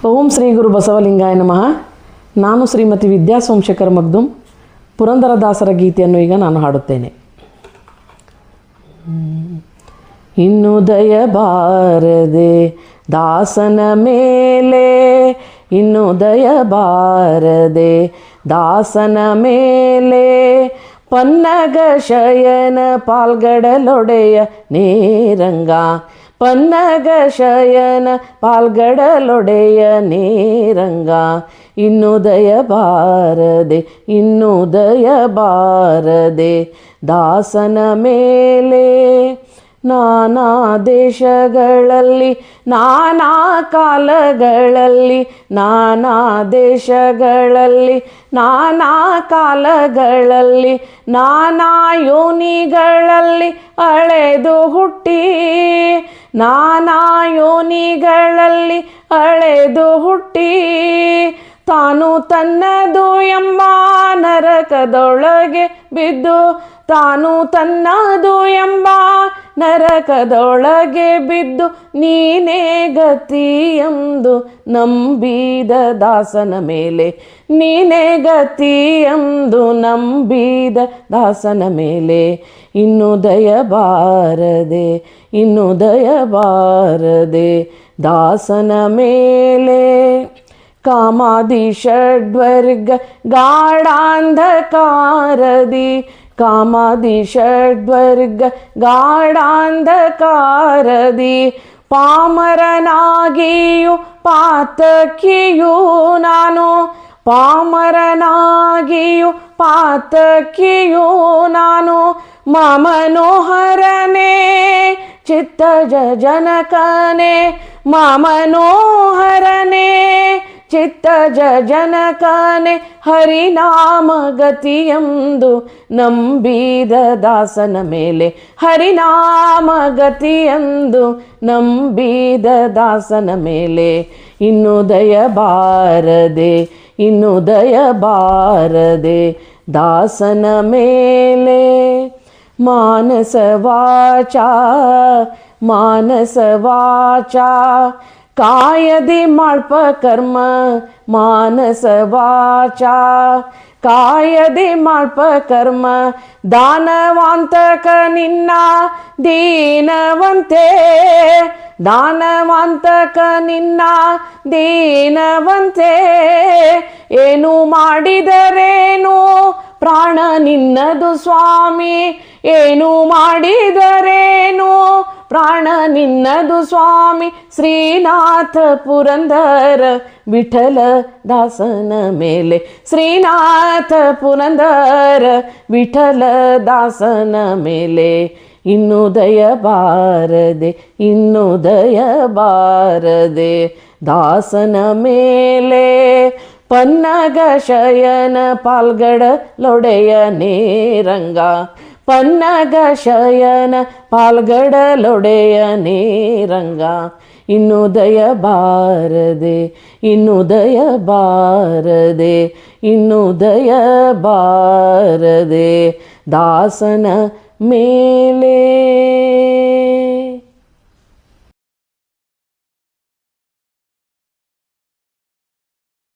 ಓಂ ಶ್ರೀ ಗುರು ಬಸವಲಿಂಗಾಯ ನಮಃ. ನಾನು ಶ್ರೀಮತಿ ವಿದ್ಯಾ ಸೋಮಶೇಖರ್ ಮಗ್ದುಮ್. ಪುರಂದರದಾಸರ ಗೀತೆಯನ್ನು ಈಗ ನಾನು ಹಾಡುತ್ತೇನೆ. ಇನ್ನು ದಯ ಬಾರದೆ ದಾಸನ ಮೇಲೆ, ಇನ್ನು ದಯ ಬಾರದೆ ದಾಸನ ಮೇಲೆ, ಪನ್ನಗ ಶಯನ ಪಾಲ್ಗಡಲೊಡೆಯ ನೇರಂಗ, ಪನ್ನಗ ಶಯನ ಪಾಲ್ಗಡಲೊಡೆಯ ನೇರಂಗ, ಇನ್ನು ದಯ ಬಾರದೆ, ಇನ್ನು ದಯ ಬಾರದೆ ದಾಸನ ಮೇಲೆ. ನಾನಾ ದೇಶಗಳಲ್ಲಿ ನಾನಾ ಕಾಲಗಳಲ್ಲಿ, ನಾನಾ ದೇಶಗಳಲ್ಲಿ ನಾನಾ ಕಾಲಗಳಲ್ಲಿ, ನಾನಾ ಯೋನಿಗಳಲ್ಲಿ ಅಳೆದು ಹುಟ್ಟಿ, ನಾನಾ ಯೋನಿಗಳಲ್ಲಿ ಅಳೆದು ಹುಟ್ಟಿ, ತಾನು ತನ್ನದು ಎಂಬ ನರಕದೊಳಗೆ ಬಿದ್ದು, ತಾನು ತನ್ನದು ಎಂಬ ನರಕದೊಳಗೆ ಬಿದ್ದು, ನೀನೇ ಗತಿ ಎಂದು ನಂಬಿದ ದಾಸನ ಮೇಲೆ, ನೀನೇ ಗತಿ ಎಂದು ನಂಬಿದ ದಾಸನ ಮೇಲೆ, ಇನ್ನು ದಯ ಬಾರದೆ, ಇನ್ನು ದಯ ಬಾರದೆ ದಾಸನ ಮೇಲೆ. ಕಾಮಾದಿ ಷಡ್ವರ್ಗ ಗಾಢಾಂಧಕಾರದಿ, ಕಾಮಾದಿ ಷಡ್ವರ್ಗ ಗಾಢಾಂಧಕಾರದಿ, ಪಾಮರನಾಗಿಯೂ ಪಾತಕಿಯೂ ನಾನು, ಪಾಮರನಾಗಿಯೂ ಪಾತಕಿಯೂ ನಾನು, ಮಮನೋಹರನೇ ಚಿತ್ತಜ ಜನಕನೇ, ಮಮನೋಹರನೇ ಚಿತ್ತಜ ಜನಕನೇ, ಹರಿನಾಮ ಗತಿಯೆಂದು ನಂಬಿದ ದಾಸನ ಮೇಲೆ, ಹರಿನಾಮ ಗತಿಯೆಂದು ನಂಬಿದ ದಾಸನ ಮೇಲೆ, ಇನ್ನು ದಯ ಬಾರದೆ, ಇನ್ನು ದಯ ಬಾರದೆ ದಾಸನ ಮೇಲೆ. ಮಾನಸ ವಾಚ, ಮಾನಸ ವಾಚ ಕಾಯದಿ ಮಾಳ್ಪ ಕರ್ಮ, ಮಾನಸ ವಾಚ ಕಾಯದಿ ಮಾಳ್ಪ ಕರ್ಮ, ದಾನವಾಂತಕ ನಿನ್ನ ದೀನವಂತೆ, ದಾನವಾಂತಕ ನಿನ್ನ ದೀನವಂತೆ, ಏನು ಮಾಡಿದರೇನು ಪ್ರಾಣ ನಿನ್ನದು ಸ್ವಾಮಿ, ಏನು ಮಾಡಿದರೇನು ಪ್ರಾಣ ನಿನ್ನದು ಸ್ವಾಮಿ, ಶ್ರೀನಾಥ ಪುರಂದರ ವಿಠಲ ದಾಸನ ಮೇಲೆ, ಶ್ರೀನಾಥ ಪುರಂದರ ವಿಠಲ ದಾಸನ ಮೇಲೆ, ಇನ್ನು ದಯ ಬಾರದೆ, ಇನ್ನು ದಯ ಬಾರದೆ ದಾಸನ ಮೇಲೆ. ಪನ್ನಗ ಶಯನ ಪಾಲ್ಗಡಲೊಡೆಯ ನೇರಂಗ, ಪನ್ನಗ ಶಯನ ಪಾಲ್ಗಡಲೊಡೆಯ ನೇರಂಗ, ಇನ್ನು ದಯ ಬಾರದೆ, ಇನ್ನು ದಯ ಬಾರದೆ, ಇನ್ನು ದಯ ಬಾರದೆ ದಾಸನ ಮೇಲೆ.